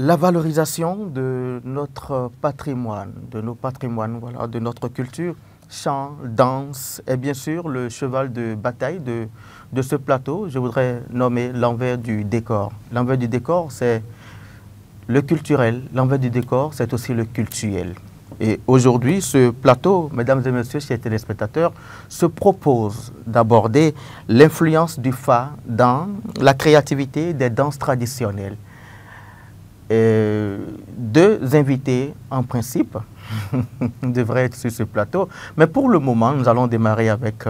la valorisation de notre patrimoine, de nos patrimoines, voilà, de notre culture, chant, danse et bien sûr le cheval de bataille de ce plateau, je voudrais nommer l'envers du décor. L'envers du décor, c'est le culturel, l'envers du décor, c'est aussi le cultuel. Et aujourd'hui, ce plateau, mesdames et messieurs, chers téléspectateurs, se propose d'aborder l'influence du Fa dans la créativité des danses traditionnelles. Deux invités, en principe, devraient être sur ce plateau. Mais pour le moment, nous allons démarrer avec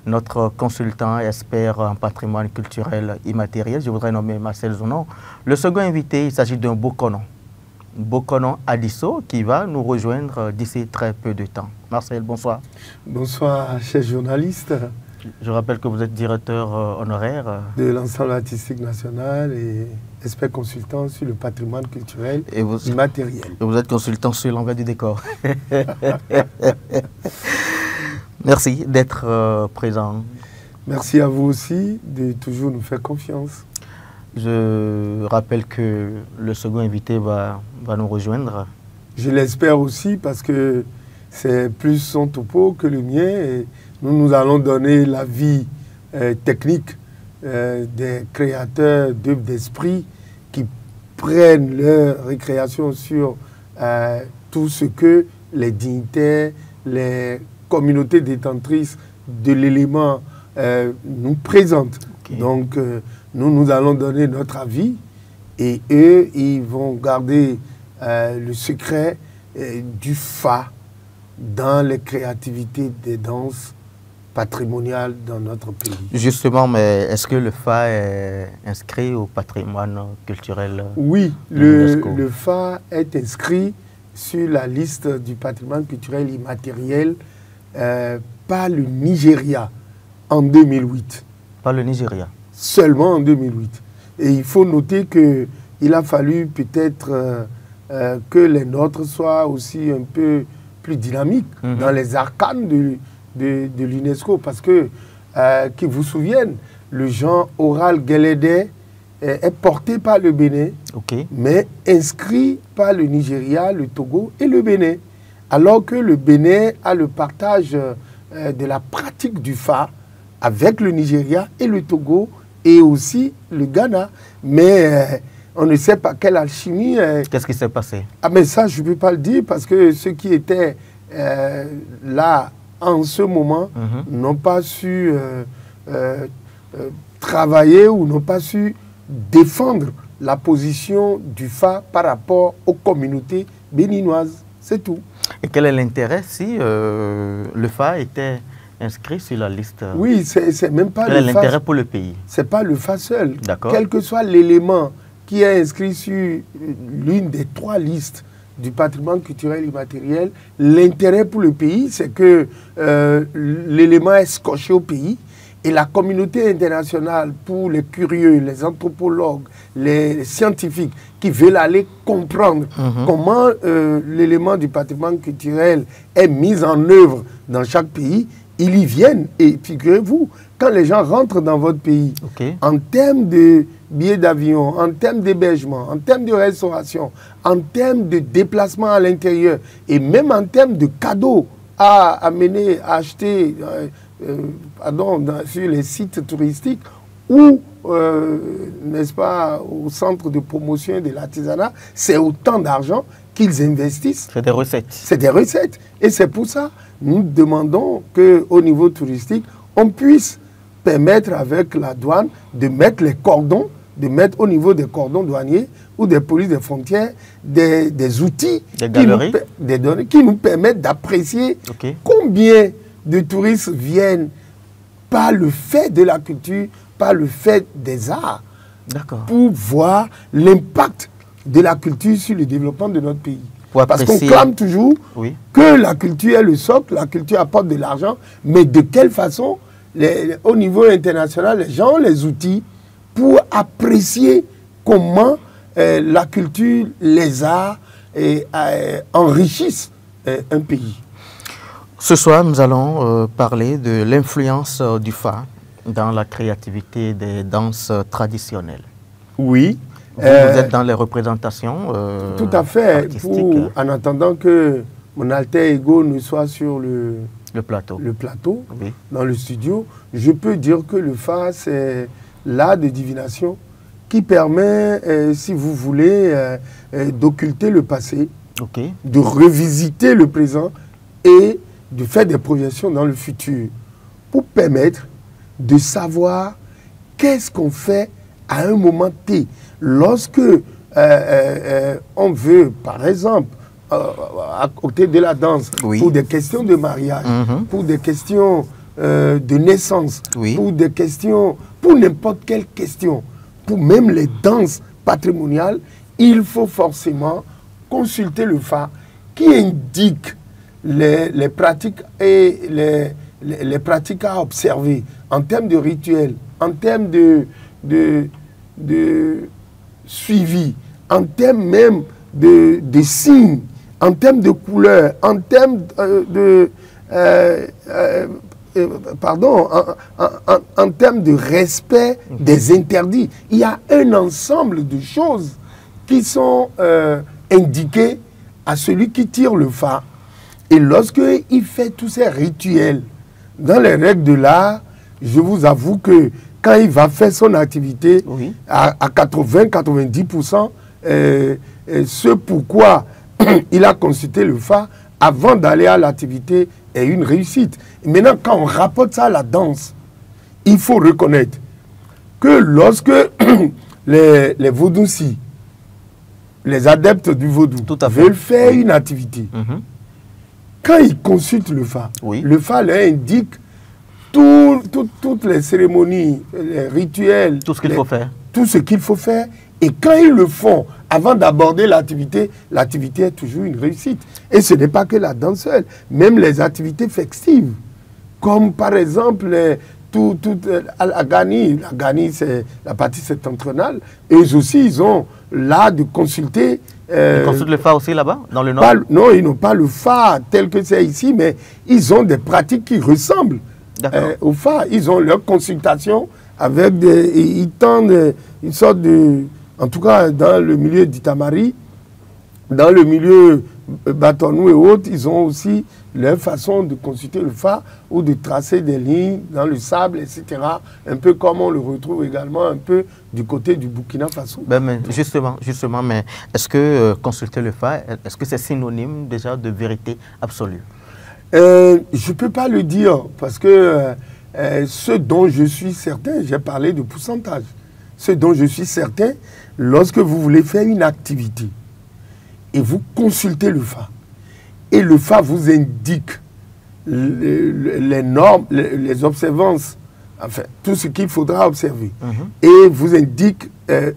notre consultant expert en patrimoine culturel immatériel. Je voudrais nommer Marcel Zounon. Le second invité, il s'agit d'un Bokonon. Bokonon Adisso, qui va nous rejoindre d'ici très peu de temps. Marcel, bonsoir. Bonsoir, chers journalistes. Je rappelle que vous êtes directeur honoraire de l'ensemble artistique national et expert consultant sur le patrimoine culturel immatériel. Et vous êtes consultant sur l'envers du décor. Merci d'être présent. Merci à vous aussi de toujours nous faire confiance. Je rappelle que le second invité va nous rejoindre. Je l'espère aussi parce que c'est plus son topo que le mien. Et nous allons donner l'avis technique des créateurs d'œuvres d'esprit qui prennent leur récréation sur tout ce que les dignitaires, les communautés détentrices de l'élément nous présentent. Okay. Donc, nous allons donner notre avis et eux, ils vont garder le secret du Fa dans les créativités des danses patrimoniales dans notre pays. Justement, mais est-ce que le Fa est inscrit au patrimoine culturel? Oui, le Fa est inscrit sur la liste du patrimoine culturel immatériel par le Nigeria en 2008. Par le Nigeria? Seulement en 2008. Et il faut noter qu'il a fallu peut-être que les nôtres soient aussi un peu plus dynamiques dans les arcanes de l'UNESCO. Parce que, qui vous souviennent, le genre oral Guélédé est porté par le Bénin, mais inscrit par le Nigeria, le Togo et le Bénin. Alors que le Bénin a le partage de la pratique du Fa avec le Nigeria et le Togo et aussi le Ghana. Mais on ne sait pas quelle alchimie... Qu'est-ce qui s'est passé? Ah mais ça, je ne peux pas le dire parce que ceux qui étaient là en ce moment n'ont pas su travailler ou n'ont pas su défendre la position du Fa par rapport aux communautés béninoises. C'est tout. Et quel est l'intérêt si le Fa était inscrit sur la liste? Oui, c'est même pas quel est l'intérêt pour le pays? C'est pas le Fa seul. D'accord. Quel que soit l'élément qui est inscrit sur l'une des trois listes du patrimoine culturel immatériel, l'intérêt pour le pays, c'est que l'élément est scotché au pays et la communauté internationale, pour les curieux, les anthropologues, les scientifiques qui veulent aller comprendre comment l'élément du patrimoine culturel est mis en œuvre dans chaque pays, ils y viennent. Et figurez-vous, quand les gens rentrent dans votre pays, en termes de billets d'avion, en termes d'hébergement, en termes de restauration, en termes de déplacement à l'intérieur, et même en termes de cadeaux à amener, à acheter sur les sites touristiques ou, n'est-ce pas, au centre de promotion de l'artisanat, c'est autant d'argent qu'ils investissent. C'est des recettes. C'est des recettes. Et c'est pour ça nous demandons qu'au niveau touristique, on puisse permettre avec la douane de mettre les cordons, de mettre au niveau des cordons douaniers ou des polices des frontières des outils qui nous permettent d'apprécier combien de touristes viennent par le fait de la culture, par le fait des arts, pour voir l'impact de la culture sur le développement de notre pays. Parce qu'on clame toujours que la culture est le socle, la culture apporte de l'argent, mais de quelle façon, au niveau international, les gens ont les outils pour apprécier comment la culture, les arts enrichissent un pays. Ce soir, nous allons parler de l'influence du Fa dans la créativité des danses traditionnelles. Oui, Vous êtes dans les représentations tout à fait. En attendant que mon alter ego ne soit sur le plateau, oui, dans le studio, je peux dire que le Fa, c'est l'art de divination qui permet, si vous voulez, d'occulter le passé, okay, de revisiter le présent et de faire des projections dans le futur pour permettre de savoir qu'est-ce qu'on fait à un moment T. Lorsque on veut, par exemple, à côté de la danse, oui, pour des questions de mariage, pour des questions de naissance, oui, pour des questions, pour n'importe quelle question, pour même les danses patrimoniales, il faut forcément consulter le Fa qui indique les pratiques et les pratiques à observer en termes de rituels, en termes de suivi, en termes même de signes, en termes de couleurs, en termes en termes de respect des interdits. Il y a un ensemble de choses qui sont indiquées à celui qui tire le Fa. Et lorsqu'il fait tous ces rituels dans les règles de l'art, je vous avoue que quand il va faire son activité, oui, à 80-90%, ce pourquoi il a consulté le Fa avant d'aller à l'activité est une réussite. Et maintenant, quand on rapporte ça à la danse, il faut reconnaître que lorsque les vaudoucis, les adeptes du vaudou, veulent faire, oui, une activité, quand ils consultent le Fa, oui, le Fa leur indique toutes les cérémonies, les rituels, tout ce qu'il faut faire. Tout ce qu'il faut faire. Et quand ils le font, avant d'aborder l'activité est toujours une réussite. Et ce n'est pas que la danse seule, même les activités festives, comme par exemple la Ghani, c'est la partie septentrionale, et eux aussi, ils ont l'art de consulter. Ils consultent le Fa aussi là-bas, dans le nord? Non, ils n'ont pas le Fa tel que c'est ici, mais ils ont des pratiques qui ressemblent au Fa. Ils ont leur consultation avec ils tendent une sorte de... En tout cas, dans le milieu d'Itamari, dans le milieu Batonou et autres, ils ont aussi leur façon de consulter le Fa ou de tracer des lignes dans le sable, etc. Un peu comme on le retrouve également un peu du côté du Burkina Faso. Mais justement, mais est-ce que consulter le Fa, est-ce que c'est synonyme déjà de vérité absolue? Je ne peux pas le dire parce que ce dont je suis certain, j'ai parlé de pourcentage, ce dont je suis certain, lorsque vous voulez faire une activité et vous consultez le Fa, et le Fa vous indique les normes, les observances, enfin, tout ce qu'il faudra observer, et vous indique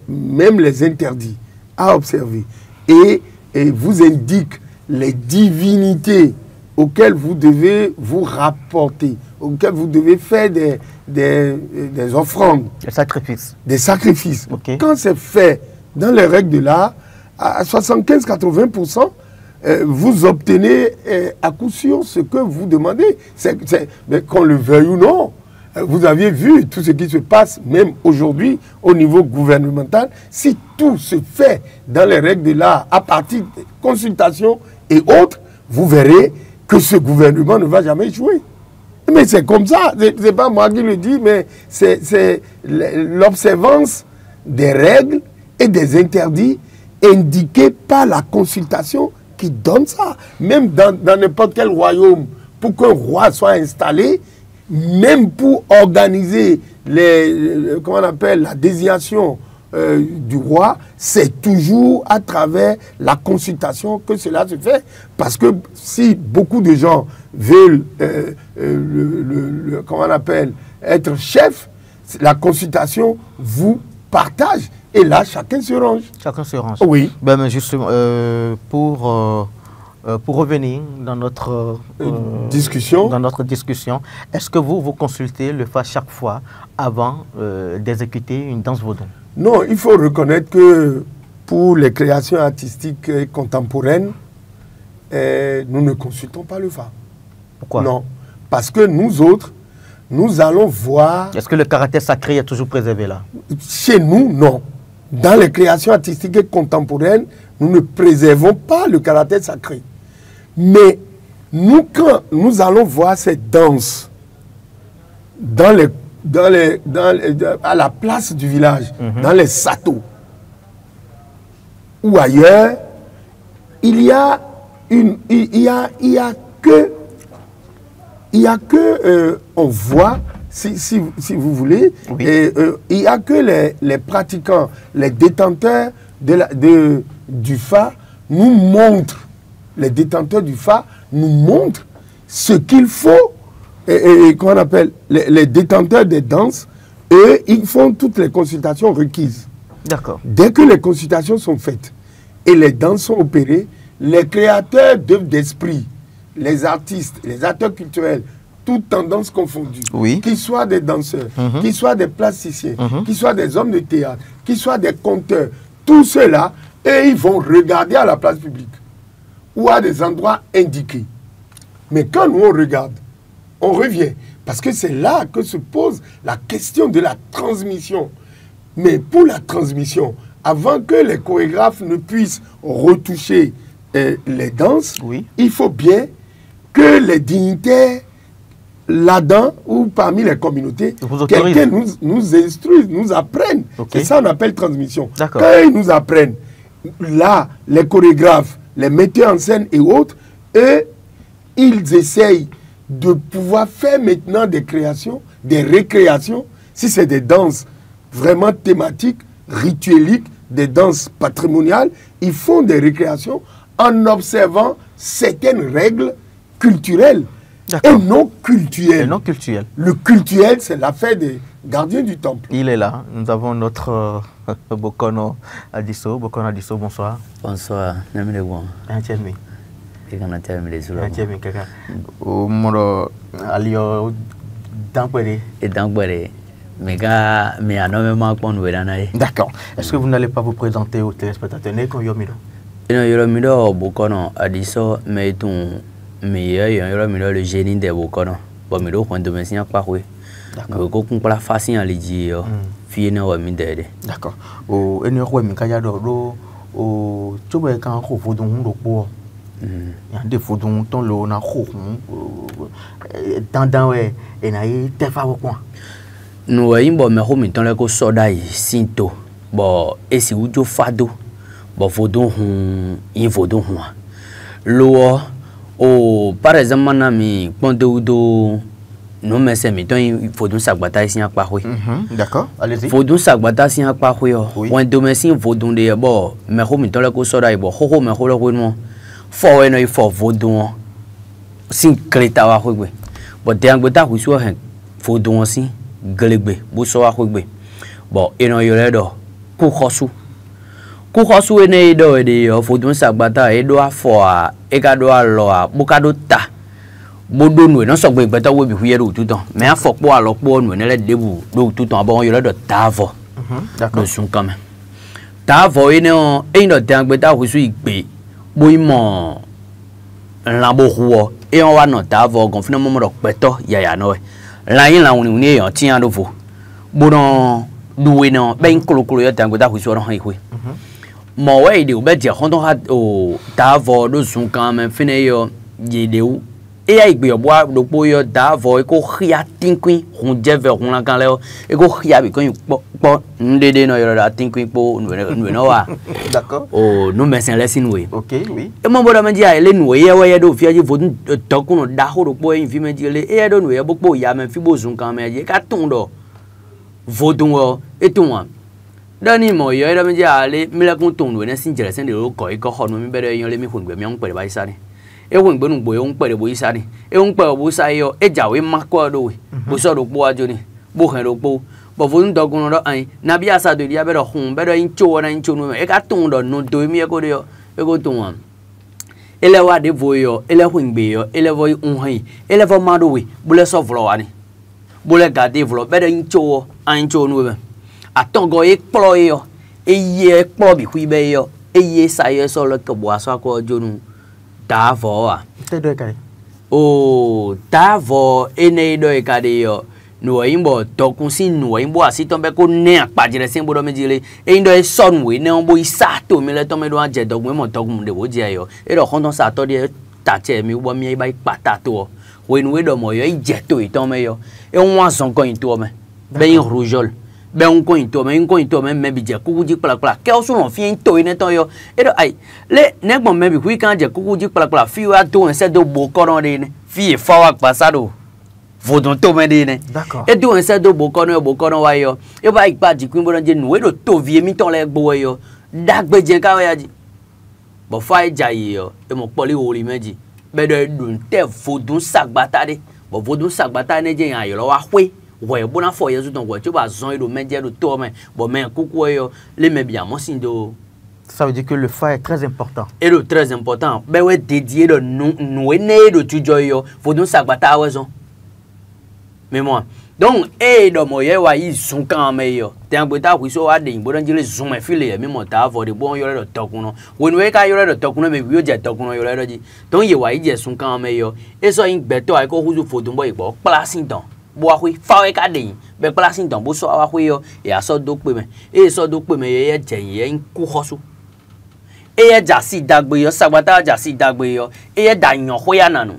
même les interdits à observer, et vous indique les divinités auxquelles vous devez vous rapporter, auxquelles vous devez faire des offrandes. Des sacrifices. Okay. Quand c'est fait dans les règles de l'art, à 75-80%, vous obtenez à coup sûr ce que vous demandez. Mais qu'on le veuille ou non, vous aviez vu tout ce qui se passe, même aujourd'hui, au niveau gouvernemental. Si tout se fait dans les règles de l'art, à partir de consultations et autres, vous verrez que ce gouvernement ne va jamais échouer. Mais c'est comme ça, c'est pas moi qui le dis, mais c'est l'observance des règles et des interdits indiqués par la consultation qui donne ça. Même dans n'importe quel royaume, pour qu'un roi soit installé, même pour organiser comment on appelle, la désignation du roi, c'est toujours à travers la consultation que cela se fait. Parce que si beaucoup de gens veulent comment on appelle, être chef, la consultation vous partage. Et là, chacun se range. Chacun se range. Oui. Ben, justement, pour revenir dans notre discussion, est-ce que vous consultez le Fa chaque fois avant d'exécuter une danse vaudou? Non, il faut reconnaître que pour les créations artistiques contemporaines, nous ne consultons pas le Fa. Pourquoi? Non, parce que nous autres, nous allons voir... Est-ce que le caractère sacré est toujours préservé là? Chez nous, non. dans les créations artistiques contemporaines, nous ne préservons pas le caractère sacré. Mais nous, quand nous allons voir cette danse à la place du village, dans les satos ou ailleurs, il y a que on voit, si vous voulez, oui. Il n'y a que les pratiquants, les détenteurs du Fa nous montrent, les détenteurs du Fa nous montrent ce qu'il faut, qu'on appelle les détenteurs des danses, eux, ils font toutes les consultations requises. D'accord. Dès que les consultations sont faites et les danses sont opérées, les créateurs d'œuvres d'esprit, les artistes, les acteurs culturels, toutes tendances confondues, oui. qu'ils soient des danseurs, qu'ils soient des plasticiens, qu'ils soient des hommes de théâtre, qu'ils soient des conteurs, tout cela, et ils vont regarder à la place publique ou à des endroits indiqués. Mais quand nous on regarde, on revient, parce que c'est là que se pose la question de la transmission. Mais pour la transmission, avant que les chorégraphes ne puissent retoucher les danses, oui. il faut bien que les dignitaires là-dedans ou parmi les communautés, quelqu'un nous instruise, nous apprenne. Okay. C'est ça qu'on appelle transmission. Quand ils nous apprennent, là, les chorégraphes, les metteurs en scène et autres, eux, ils essayent de pouvoir faire maintenant des créations, des récréations, si c'est des danses vraiment thématiques, ritueliques, des danses patrimoniales, ils font des récréations en observant certaines règles culturelles et non culturelles. Et non culturelles. Le culturel, c'est l'affaire des gardiens du temple. Il est là. Nous avons notre Bokono Adisso. Bokono Adisso, bonsoir. Bonsoir. Namelewa. Antiemi. Ekana termine sur la. Antiemi kaka. O moro alio dampere. Et dampere. Mais énormément qu'on veut dans la. D'accord. Est-ce que vous n'allez pas vous présenter aux téléspectateurs? Neko Yomido. Yomido Bokono Adisso, mais ton meilleur Yomido le génie des Bokono. Bon, mais donc on devait s'y accroître. D'accord. Qu'on peut la façon à l'idée. Fille n'a pas mis d'aide. D'accord. Au Enero Mikayado, au Tchobekan, au Vodon, au Bois. Il y a des Vodon, ton lot, na ho, tendant, et naïe, t'es pas au coin. Nous voyons, mais on met le sodaï, sinto, bon, et si vous avez fado, bon, Vodon, il Vodon. L'eau, par exemple, nami, Ponto, non, mais c'est maintenant, il faut donc s'abattre ici à Paris. D'accord, allez-y. Il faut donc s'abattre ici à Paris. On domestique, il faut donc des bords, mais on met le coup sur la boue, mais on le remet. Faut un il faut vodon. Si cléta va jouer. Bon, t'es un peu tard, il faut donc aussi glébé, boussoir jouer. Bon, et non, il y a là, couchou. Couchou est né d'or et il faut donc s'abattre et doit faire, et qu'à doit l'or, bocado ta. Bodo nous non sommes pas tout le temps mais il faut pas alors pour nous les début tout le temps bon il y a de tavo d'accord sont quand même tavo il non et non temps que tavo suis bé boimo la bohuo et on va non tavo qu'on finalement me recpeto ya no là il là on est en tient de vous bon doué non ben colo ya temps que tavo suis on oui moi ouais il be dire on a au tavo de sont quand même fini yo yedeu. Et il y a bois de boyo d'avo et qu'on ria tinqui on jeve on la quand et qu'on ria quand il dédé no yora tinqui pour nous d'accord oh nous mais c'est laissez nous ok oui et mon bon me dit elle nous et ouais do fia faut donc on da ho do il fi me dit et do nous et beaucoup ya me fi bozun quand même ka ton do vodon et ton dani mo yo e me dit aller me la kon ton nous ne sin jere sen de ko e ko ho no me be yo le mi hun gbe mi on pe ba isa ni e won gbe nu gbo on pe bo isa ni e on pe bo isa yo e jawe makko do we bo so do po ajo ni bo kan do po bo fo ndo gun do an na bi asa do dia be do hun be do in cho na in cho no e ka ton do no do mi e ko do yo e ko ton an ele wa de vo yo ele hun gbe yo ele vo un han ele vo ma do we bo le so vlo wa ni bo le ga de vlo be do in cho an cho no be atongo e plo yo e ye plo bi hu be yo e ye sa yo so le ko bo aso ko jo nu Tavo ah. Te doy kay. Oh, tavo ene doy kade yo. nous avons tokunsi nous avons assis tombé qu'on n'est pas dire c'est bon mais dire et il doit sonner oui non bon il s'attend mais le tomber doit dire donc moi tokum de vous dire yo et donc quand on s'attend dire taché mais ou bien il va patato oui nous de moi il jetto il tombe yo et on voit son coin tout mais ben rougeole ben on coin tout mais mais bien coucou dit pla pla quel sont on fin to il n'est yo et donc ai les n'est bon mais oui quand dire coucou dit pla pla fille a tout un set de beau coron de fille fawak passado Vodon to medine. D'accord. Et tout un set de bokono wa yo. E ba ikpa di kwin bodan je nou e do to vie mi ton le gbo yo. Dagbe je ka ya di. Bo fa e jayi yo. E mo poli o li meji. Be do dun te vodun sagbata de. Bo vodun sagbata ne je yan yo lo wa hwe. Ouais, bon affaire, il y a tout un quoi. Tu vas zon le média de toi, mais bon, mais coucou, les mes bien, moi, c'est de. Ça veut dire que le fa est très important. Et le très important. Ben ouais, dédié de nous né de tu joy yo. Faut donc sagbata raison. Mais moi, donc et de moi ouais ils sont quand même yo. T'es un bota qui so ade bon dire zoom me file mais moi ta for de bon yo le tokuno. When we ka yo le tokuno me yo je tokuno yo le di. Donc ye ouais ils sont quand même yo. Et so in beto ai ko huzu faut donc boy bo place donc. Bo ahui fa we ka de. Be place donc bo so ahui yo e aso do pe me. E so do pe me ye je ye ku hosu. E ye jasi dagbe yo sagbata jasi dagbe yo. E ye da yan hoya nanu.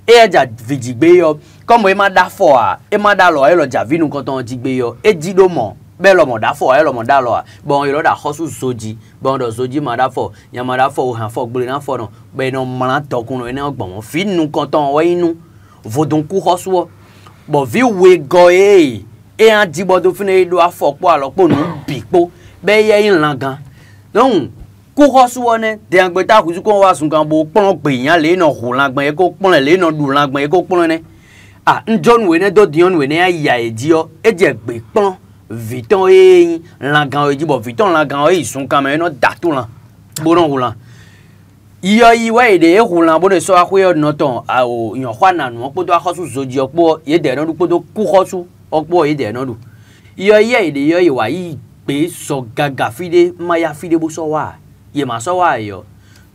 E ja vijigbe yo comme e ma da fo a e ma da lo e lo ja vinu kan ton jigbe yo e ji do mo be lo mo da fo e lo mo da lo a bon yo da hosu soji bon do soji ma da fo yan ma da fo o han fo gbe na fo no be no ma tokun no e na gbon finu kan ton wo inu vodun ku hosu o bo vi we go e an ji bo do finu do afo po alopo nu bi po be ye yin langan donc Kouko suone, de angbeta kuzu ko wa sun kan bo pon pe yan le no ho langbon e ko pon le no du langbon e ko pon ne. Ah, njon we ne do dion we ne aya e dio e je gbe pon viton e langan e ji bo viton langan e sun kan me no datu lan. Bo ron ho lan. Iyo yi we de e ho lan bo de so ahwe no ton a o yan hwa na nu po do ahosu zoji opo ye de no du po do kouko su opo ye de no du. Iyo ye de yo yi wa yi pe so gaga fide maya fide bo so wa. Ye ma so wa yo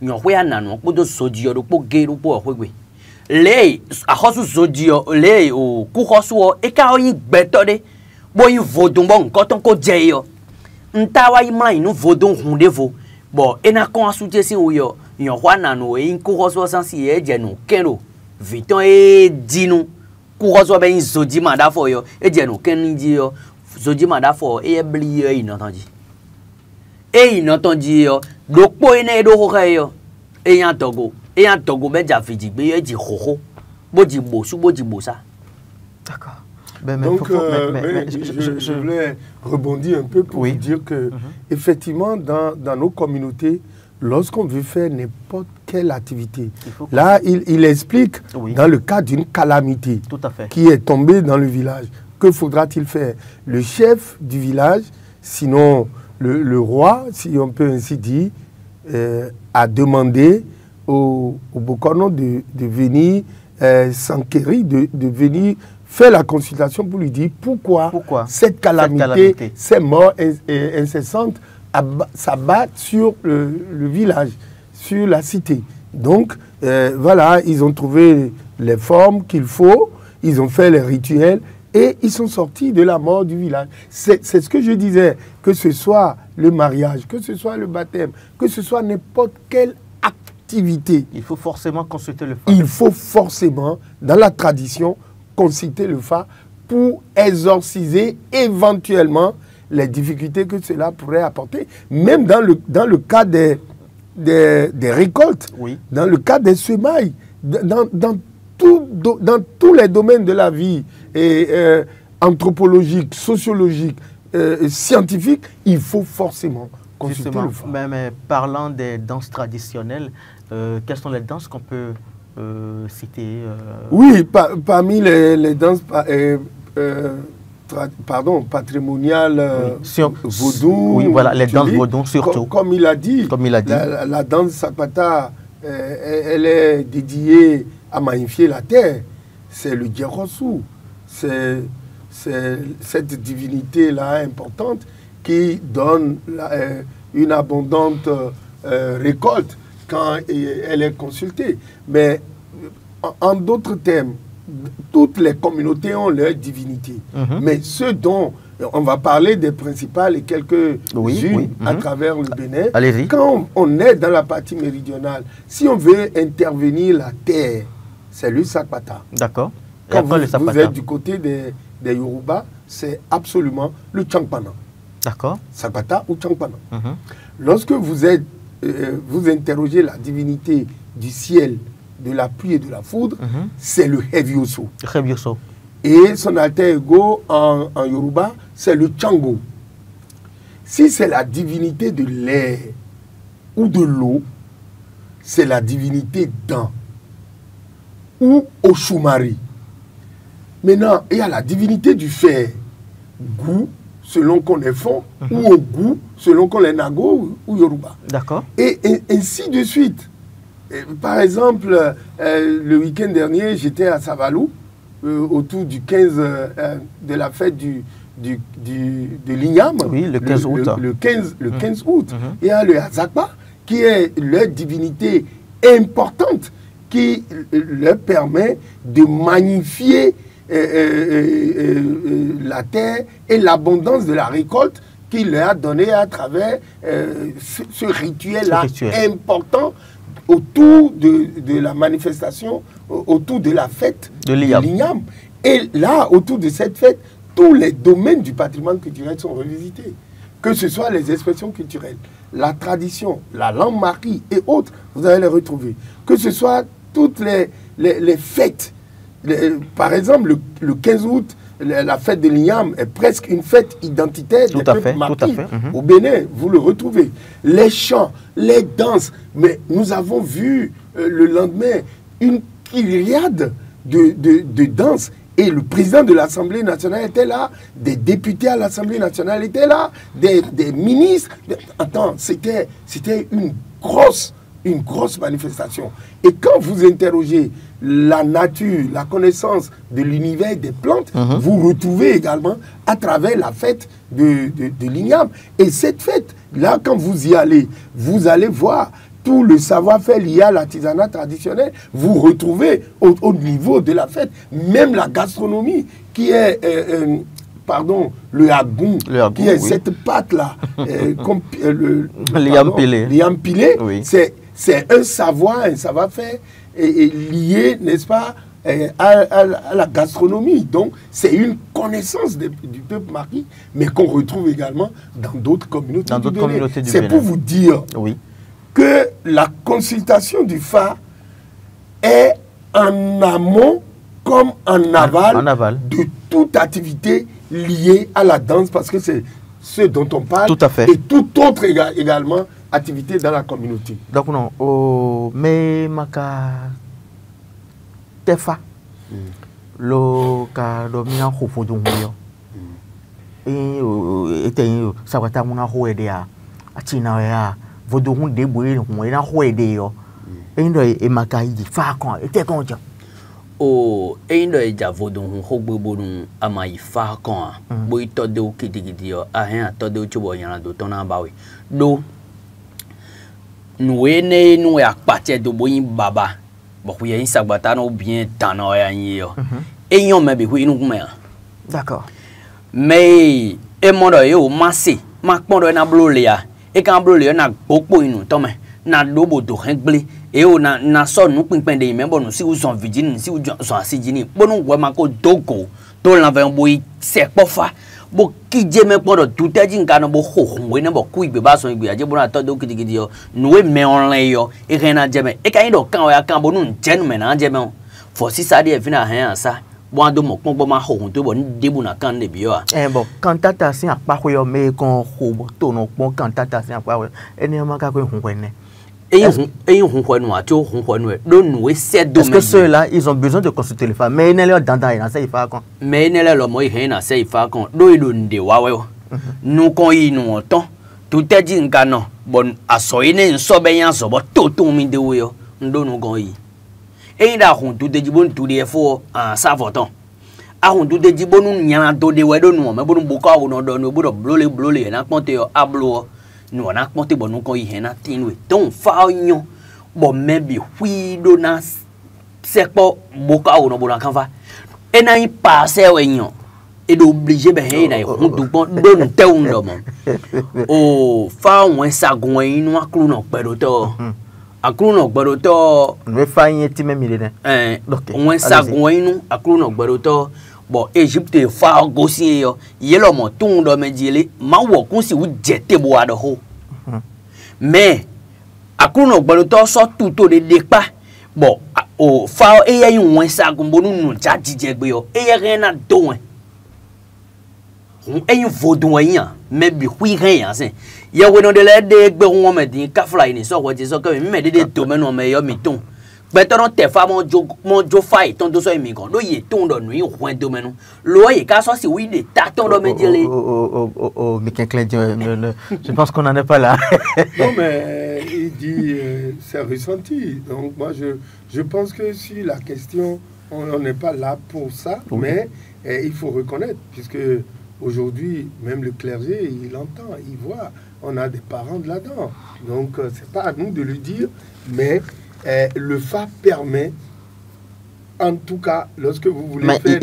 nyo hwe ananu kpodo soji yo po geru po hwegwe le ahosu soji yo le o ku hosu o e ka oyin gbeto de bo yin vodun bo nkan ton ko je yo nta wa yin ma inu vodun hunde vo bo e na kon asute sin o yo nyo hwa nanu e yin ku hosu san si e je nu keno viton e dinu ku hosu be yin soji ma da fo yo e je nu ken ji yo soji ma da fo e bli yo yin otanji e yin otanji yo Dokpo ene do ho yo e yan togo be ja fiji gbe ye ji hoho bo ji bosu bo ji bosa. D'accord. Donc je voulais rebondir un peu pour dire que effectivement dans nos communautés lorsqu'on veut faire n'importe quelle activité là il explique dans le cas d'une calamité qui est tombée dans le village que faudra-t-il faire? Le chef du village sinon le roi, si on peut ainsi dire, a demandé au Bokono de venir s'enquérir, de venir faire la consultation pour lui dire pourquoi cette calamité, ces morts incessantes s'abattent sur le village, sur la cité. Donc, voilà, ils ont trouvé les formes qu'il faut, ils ont fait les rituels, et ils sont sortis de la mort du village. C'est ce que je disais, que ce soit le mariage, que ce soit le baptême, que ce soit n'importe quelle activité. Il faut forcément consulter le fa. Il faut forcément, dans la tradition, consulter le fa pour exorciser éventuellement les difficultés que cela pourrait apporter. Même dans le cas des récoltes, dans le cas des semailles, dans tous les domaines de la vie anthropologique, sociologique, scientifique, il faut forcément consulter le fa. Mais parlant des danses traditionnelles, quelles sont les danses qu'on peut citer Oui, parmi les danses patrimoniales vaudou, voilà, les danses vaudou surtout. Comme il a dit, la danse Sapata, elle est dédiée à magnifier la terre. C'est le Djerosu. C'est cette divinité-là importante qui donne une abondante récolte quand elle est consultée. Mais en d'autres termes, toutes les communautés ont leur divinité. Mais ceux dont on va parler des principales et quelques-unes à travers le Bénin. Quand on est dans la partie méridionale, si on veut intervenir la terre, c'est le Sakpata. D'accord. Quand vous êtes du côté des Yoruba, c'est absolument le Changpana. D'accord. Sakpata ou Changpana. Lorsque vous interrogez la divinité du ciel, de la pluie et de la foudre, c'est le Hevioso. Et son alter ego en Yoruba, c'est le Chango. Si c'est la divinité de l'air ou de l'eau, c'est la divinité Dan ou Oshumari. Maintenant, il y a la divinité du fer, Gou, selon qu'on est fond, ou Ogu, selon qu'on est Nago ou Yoruba. D'accord. Et ainsi de suite. Par exemple, le week-end dernier, j'étais à Savalou, autour du 15, de la fête de l'Ignam. Oui, le 15 août. Le 15 août. Il y a le Azakba, qui est leur divinité importante, qui leur permet de magnifier la terre et l'abondance de la récolte qu'il leur a donné à travers ce rituel-là important autour de la manifestation, autour de la fête de l'Ignam. Et là, autour de cette fête, tous les domaines du patrimoine culturel sont revisités. Que ce soit les expressions culturelles, la tradition, la langue marie et autres, vous allez les retrouver. Que ce soit toutes les fêtes. Par exemple, le 15 août, la fête de l'Ignam est presque une fête identitaire des peuples maquis. Au Bénin, vous le retrouvez. Les chants, les danses. Mais nous avons vu le lendemain une kyriade de danses. Et le président de l'Assemblée nationale était là, des députés à l'Assemblée nationale étaient là, des ministres. Attends, c'était une grosse manifestation. Et quand vous interrogez la nature, la connaissance de l'univers des plantes, vous retrouvez également à travers la fête de l'Ignam. Et cette fête, là, quand vous y allez, vous allez voir tout le savoir-faire lié à l'artisanat traditionnel, vous retrouvez au niveau de la fête, même la gastronomie qui est, le agoun, qui est cette pâte-là, l'iam pilé, c'est un savoir-faire lié, n'est-ce pas, à la gastronomie. Donc, c'est une connaissance du peuple maquis, mais qu'on retrouve également dans d'autres communautés du Bénin. C'est pour vous dire que la consultation du phare est en amont comme en aval de toute activité liée à la danse, parce que c'est ce dont on parle, et toute autre également activité dans la communauté. Donc non, mais maka tefa lo ka domina khofodun yo et sabata muna hoedea achina ya vodun de boye no na hoede yo endo e maka yi fa kan e te kan jo o endo e ja vodun ho gbogbo nu amayi fa kan bo ito de okidigidi yo ahen atode o chubo yan do ton na bawe do nous nous à partir de boyin baba beaucoup y a une sagbata no bien tano ya yo et yon me be nous me d'accord mais e mondo yo masse ma pondo na blolia e kan blolia na popo inu to me na dobo do hengle e o na so nu pinpin de me bo nu si u son virgin si u son asijini bo nu gwa ma ko doko to la ve boyi se pofa bo kije me podo tuteji ngano bo hohwe na bo kuigbe ba so igbe aje bo na to do kidigidi yo nuwe me online yo e rena jeme e kan do kan ya kan bo nu jenu me na jeme for si sa de fina han ansa bo ando mo pon bo ma hohun to bo ni debu na kan de bi yo bon kan tata sin apa ko yo me kon ho bo to no pon kan tata sin apa we eni ma ka ko hun kwene Est-ce que ceux-là, ils ont besoin de consulter les femmes? Mais ils n'ont pas dans ça, il faut qu'on. Mais ils n'ont pas ça, il faut qu'on. Do ils de wawe. Nous quand ils nous entend, tout est dit ngano. Bon, asoine une sobeyance, bon tout mi de wo. Ndo nous quand ils. Et il a honte tout est dit bon tout des fois en savotant. A honte tout est dit bon nous n'y a pas de wedo nous, mais bon beaucoup on a donné bon blolé na ponte yo ablo. Nous on a monté bon nous quand il y en a tinwe donc faunion bon même bi hui dona c'est pas boka ou no bon kanfa Et n'a pas passé et d'obliger ben na on donne teu ndomo o fa won sagun inu akru no pedoto akru no pedoto me fa yin ti me mile won sagun inu akru no pedoto bon Egypte fa gosi yo yelo mo tun do me jile ma wo kun si wu jete bo ado ho mais akru no pedoto so tuto de depa bon o fa e yin won sagun bonu nu ja jije gbe yo e yen na do un vaudou mais bi hui rien c'est ya wono de la de gbe won me din ka fly ni so wo ti so ka me de domaine no me yo mi ton gbe to te fa mo jo fight ton do so mi kon do ye ton do nu yin domaine lo ye ka so si oui de ta ton do me dire mais je pense qu'on n'en est pas là. Non mais il dit c'est ressenti, donc moi je pense que si la question on n'est pas là pour ça, oui. Mais il faut reconnaître puisque aujourd'hui, même le clergé, il entend, il voit, on a des parents de là-dedans. Donc, c'est pas à nous de le dire, mais le FA permet, en tout cas, lorsque vous voulez faire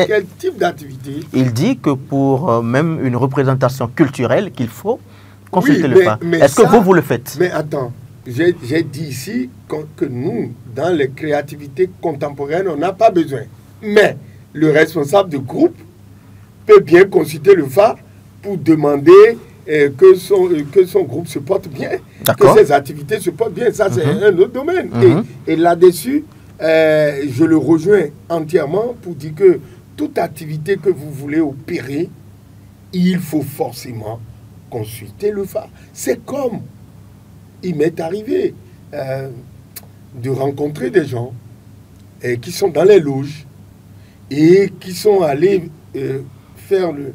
quel type d'activité. Il dit que pour même une représentation culturelle, qu'il faut consulter le FA. Est-ce que vous le faites? Mais attends, j'ai dit ici que nous, dans les créativités contemporaines, on n'a pas besoin. Mais le responsable de groupe peut bien consulter le FA pour demander que son groupe se porte bien, que ses activités se portent bien. Ça, c'est un autre domaine. Et là-dessus, je le rejoins entièrement pour dire que toute activité que vous voulez opérer, il faut forcément consulter le FA. C'est comme il m'est arrivé de rencontrer des gens qui sont dans les loges et qui sont allés faire le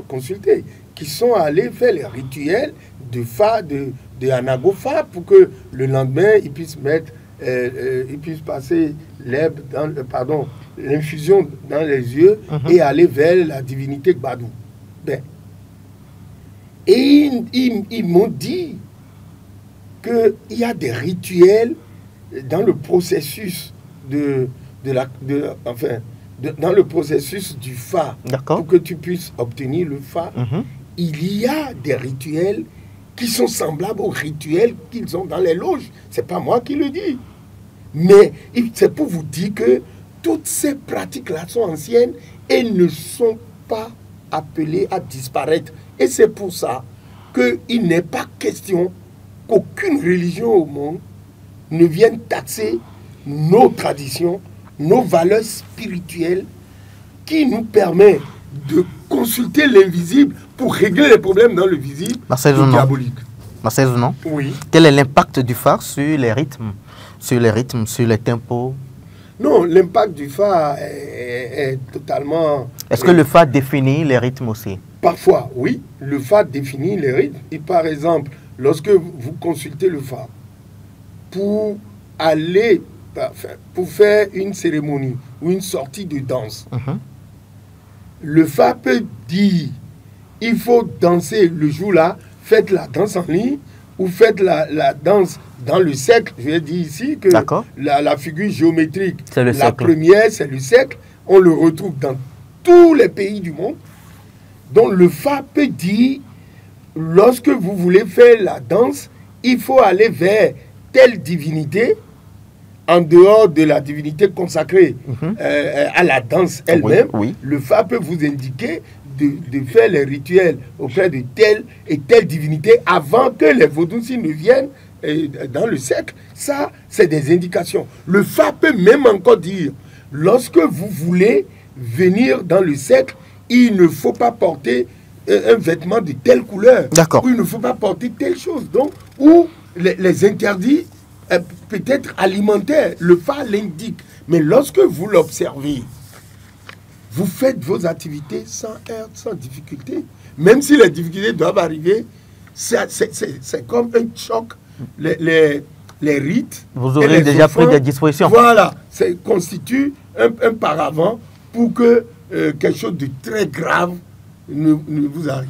consulter, qui sont allés faire les rituels de Fa, de Anagofa, pour que le lendemain ils puissent mettre, ils puissent passer l'infusion dans les yeux et aller vers la divinité Gbadou. Ben, et ils m'ont dit qu'il y a des rituels dans le processus dans le processus du Fa, pour que tu puisses obtenir le Fa, il y a des rituels qui sont semblables aux rituels qu'ils ont dans les loges. Ce n'est pas moi qui le dis. Mais c'est pour vous dire que toutes ces pratiques-là sont anciennes et ne sont pas appelées à disparaître. Et c'est pour ça qu'il n'est pas question qu'aucune religion au monde ne vienne taxer nos traditions, nos valeurs spirituelles qui nous permettent de consulter l'invisible pour régler les problèmes dans le visible ou diabolique. Marcel, non? Oui. Quel est l'impact du Fa sur les rythmes, sur les tempos? Non, l'impact du Fa est totalement... Est-ce que le Fa définit les rythmes aussi? Parfois, oui. Le Fa définit les rythmes. Et par exemple, lorsque vous consultez le Fa pour aller... pour faire une cérémonie ou une sortie de danse, le Fa peut dire il faut danser le jour-là, faites la danse en ligne ou faites la danse dans le cercle. Je vais dire ici que la figure géométrique, la première, c'est le cercle. On le retrouve dans tous les pays du monde. Donc le Fa peut dire lorsque vous voulez faire la danse, il faut aller vers telle divinité en dehors de la divinité consacrée à la danse elle-même. Le Fa peut vous indiquer de faire les rituels auprès de telle et telle divinité avant que les Vaudouci ne viennent dans le cercle. Ça, c'est des indications. Le Fa peut même encore dire, lorsque vous voulez venir dans le cercle, il ne faut pas porter un vêtement de telle couleur. Ou il ne faut pas porter telle chose. Donc, ou les interdits peut-être alimentaires, le Fa l'indique. Mais lorsque vous l'observez, vous faites vos activités sans heurts, sans difficulté. Même si les difficultés doivent arriver, c'est comme un choc. Les rites. Vous aurez déjà pris des dispositions. Voilà, ça constitue un paravent pour que quelque chose de très grave ne vous arrive.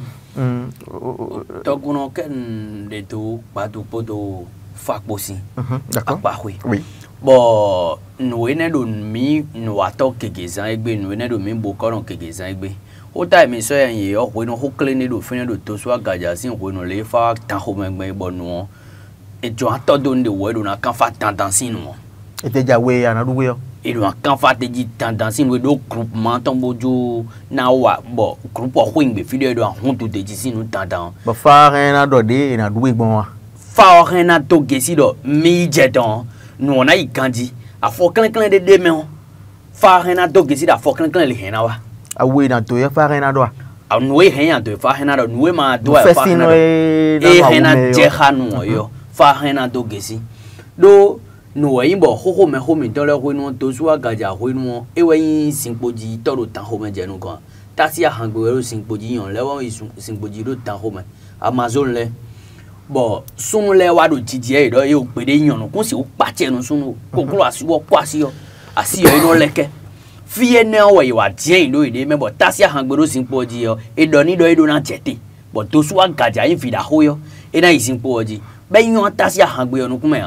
D'accord. bon nous ne do mi nous ato kegezan egbe nous ne do mi bo koron kegezan egbe o ta mi so yan ye o no ho kle ne do fin do to so agaja sin ho no le fa tan ho megbe bo no e jo ato do nde wo do na kan fa tendansin no e te ja we ana du we e do kan fa te ji tendansin we do groupement ton bojo na wa bo group o ho ngbe fi do ahun to de ji sin no tendan ba fa ren na do de na du we gbon wa fa ren na to gesi do mi je don nous on a ikandi a fo clan de demain fa ren na to gesi da fo clan le hen na wa a we na to ya fa ren na do a nous hen to fa ren na do nous ma do fa ren na e hen na je hanu yo fa ren na to gesi do nous yimbo ho me ho mi to le ho no to so agaja ho no e we sinpoji to do tan ho me je no kan ta si a hangbe ro sinpoji yon le won sinpoji do tan ho me amazon le bon sunu le wa do jiji e do e o pe de yan no kun se o pa che no sunu kokoro asiwo kwa si yo asi yo no leke fie ne o we wa dien do ide me bo ta si a hangbe ro sinpoji yo e do ni do e do na jete bo to so agaja yin fi da ho yo e na sinpoji be yan ta si a hangbe yo no kun me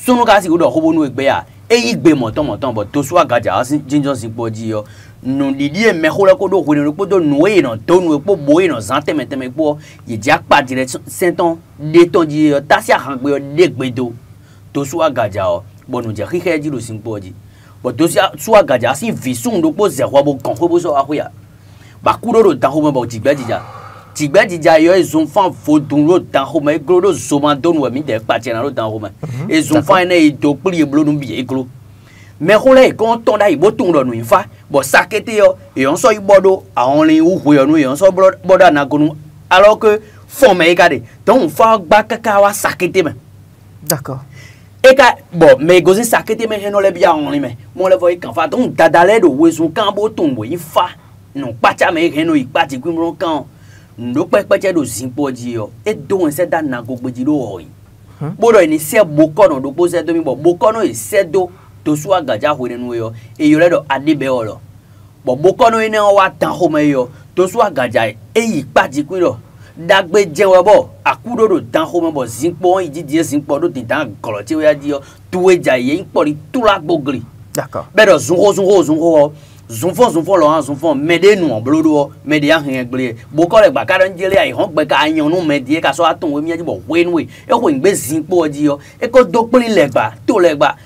sunu ka si do ho bo nu egbe ya e yi gbe moton bo to so agaja asin jinjo sinpoji yo no didi e me ho le ko do ho ni ko do nu e no to nu e po bo e no zan teme po ye ja pa dire senton de ton ji ta si a hangbe yo de gbe do to so agaja o bo nu je khike ji lo sinpoji bo to so agaja si visun do po ze ho bo kan ho bo so ahoya ba ku do tan ho mo bo jigbe jija yo e zon fan fodun lo tan ho me glo do so ma do nu mi de pa che na lo tan ho me e zon fan e do pli e blo nu bi e glo mais ho le kon ton da ibo tun do nu fa bo sakete yo e on so ibodo awon lin hu yo nu e on so bodo na gonu alors que fon me gade donc fa gba kaka wa sakete me d'accord e ka bo me gozin sakete me heno le bia on ni me mo le vo e kan fa donc dadale do we zon kan bo tun bo yi fa no pacha me heno i pati ku mo kan ndo pepeche do sinpoji yo e do se da na gogbeji do o yi bodo ni se bokono do po se do mi bo bokono e se do to so agaja ho ne no yo e yo le do adibe o lo bo bokono ene o wa tan ho me yo to so agaja e yi pati ku lo dagbe je wo bo akudo do tan ho me bo sinpo yi jije sinpo do tin tan kolo ti o ya di yo tuwe ja ye npo ri tula gbogri d'accord be do zunho Zonfon lo zonfon mede nu blodo mede ya hen gble bo ko le gba ka dan jele ai hon gbe ka yan nu mede ka so atun we mi ji bo we nu e ko ngbe zin po ji yo e ko do pli le gba to le gba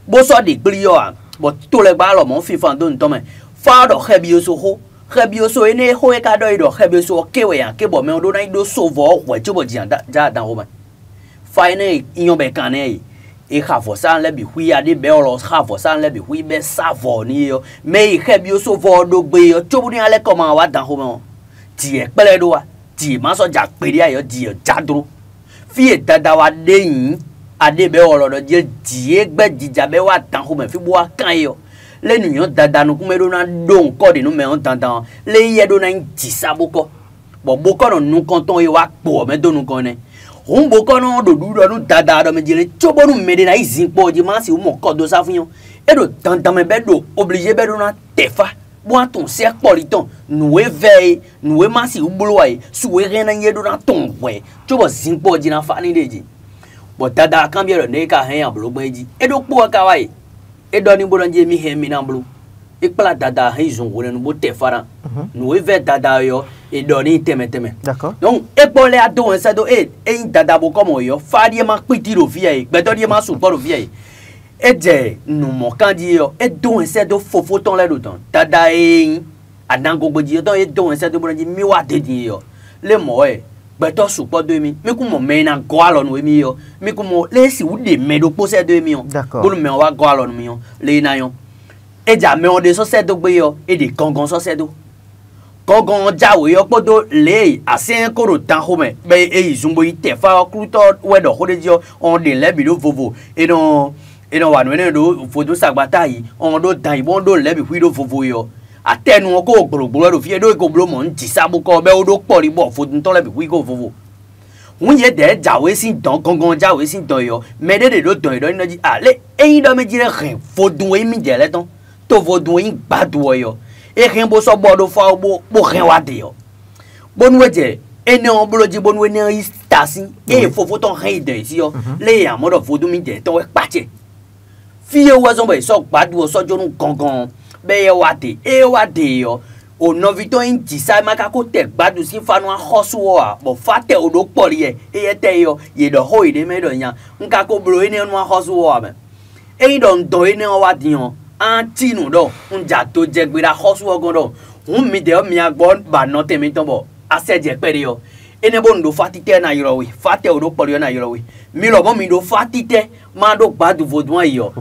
bo so de pli yo a bo to le gba lo mo fi fan do nto me fa do hebi o so ene ho e ka do do hebi o so ke we ya ke bo me do na do so vo we jo bo ji an da dan ho me fa ene iyon be kan ne e khafo san le bi hui ade be olo khafo san le bi hui be savo ni yo me khe bi o so vo do gbe yo chobu ni ale ko ma wa dan ho mo ti e pele do wa ti ma so ja pe ri ayo di yo jadro fi e dada wa de yin ade be olo do je di e gbe jija be wa dan ho me fi bo wa kan yo le nu yo dada nu ku me do na do nko de nu me on tantan le ye do na ti saboko bo boko no nu kon ton yo wa po me do nu kon ne Humbo kono do du do dada do me jire chobo nu mede na izimpo ji ma si o mo kodo sa fun yo e do tantan me be do obligé be do na tefa bo aton se politon nou e veille nou e ma si o bolo ai su we ren na ye do na ton we chobo zimpo ji na fa ni deji bo dada kan bi ro ne ka hen ya bolo gbe ji e do po ka wa e do ni bo do je mi hen mi na bolo e pla dada hen zon wo nu bo tefa nou e ve dada yo et donner teme. D'accord. Donc, et pour les ados, ça doit être un dada comme yo, fadi ma petit au vieil, bedori ma support au vieil. Et de nous mon candidat, et donc ça doit faux ton là d'autant. Dada et adango bodi, et donc ça doit dire miwa de dire. Les mots, beto support 2000, mais comment mena goalon we mi yo, mais comment laisse ou des medo possède 2 millions. D'accord. Pour le me wa goalon million, les nayon. Et jamais on de so c'est do yo, et des congon so c'est do. Kogon jawe yo podo le asen koro tan home be e zumbo ite fa kluto we do hode jo on de le bi do vovo e no wa no do fodo sagbata yi on do dan ibon do le bi wi do vovo yo atenu ko gboro do fi do ko blo mo nti sabu ko be o do pori bo fodo ton le bi wi ko vovo un ye de jawe sin don kogon jawe sin don yo me de do don do no ji ale e do me jire ren fodo e mi de le ton to vodo yin gbadu yo e ren bo so bodo fa bo ren wa de yo bonu weje ene on bolo ji bonu ene istasi e fofo ton ren de si yo le ya mo do fodu mi de ton we pache fie wazon be so gbadu so jonu gangan be ye wate e wade yo o novito inti sa maka ko te gbadu si fanu ahosu wa bo fate o do pori e te yo ye do ho ide me do nya nka ko bro ene nu ahosu wa me e don do ene wa diyan anti nu do nja to je gbira ahosu wa gan do mi de mi agbo ba no temi ton bo aseje pere yo ene bo ndo fatite na yorowe fate o do pori na yorowe mi lo mo mi do fatite ma do gbadu vodun yo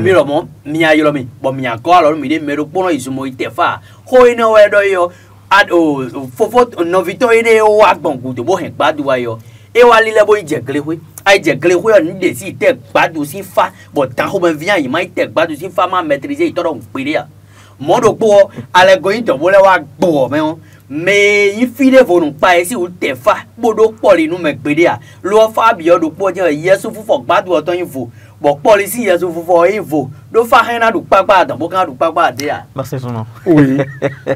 mi lo mo mi ayoro mi bo mi ago alo mi de mero pono isumo itefa ho ene we do yo ad o fofo novito ene o agbon ku to bo hen gbadu wa yo e wa lile bo ijegele we ai jegele we yo ni de si te gbadu si fa bo tan ho ben vian yi ma te gbadu si fa ma maîtriser itodo npere ya mo do po ale go ito bo le wa gbo me o me ifide vonu pa esi o te fa bodo poli nu me gbede a lo fa bi odo po je yesu fufo gbadu oton info bo policy yesu fufo info do fa hena du papa dan bo kan du papa de a merci son nom. Oui.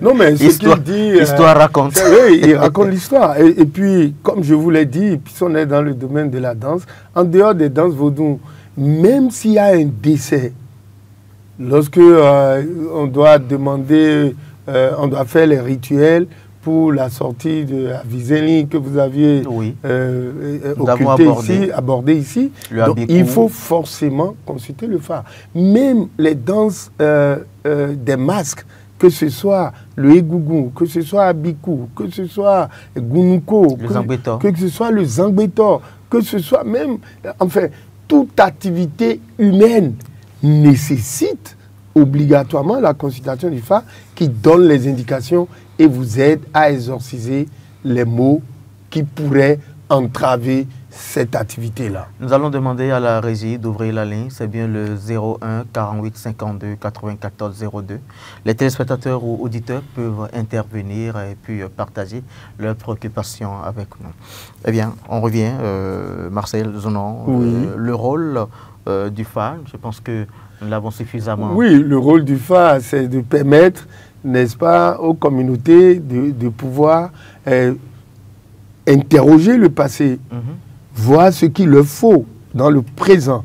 Non mais ce qu'il dit l'histoire raconte. Oui, il raconte l'histoire et puis comme je vous l'ai dit, puisqu'on on est dans le domaine de la danse, en dehors des danses vaudou, même s'il y a un décès, lorsque on doit demander on doit faire les rituels pour la sortie de la Viséline que vous aviez abordé ici. Donc, il faut forcément consulter le phare. Même les danses des masques, que ce soit le Egougou, que ce soit Abikou, que ce soit Gounuko, que ce soit le Zangbetor, que ce soit même, enfin, toute activité humaine nécessite obligatoirement la consultation du phare qui donne les indications et vous aide à exorciser les maux qui pourraient entraver cette activité-là. Nous allons demander à la régie d'ouvrir la ligne. C'est bien le 01 48 52 94 02. Les téléspectateurs ou auditeurs peuvent intervenir et puis partager leurs préoccupations avec nous. Eh bien, on revient, Marcel Zonon, le rôle du phare, je pense que nous l'avons suffisamment. Oui, le rôle du phare, c'est de permettre, n'est-ce pas, aux communautés de pouvoir interroger le passé, voir ce qu'il leur faut dans le présent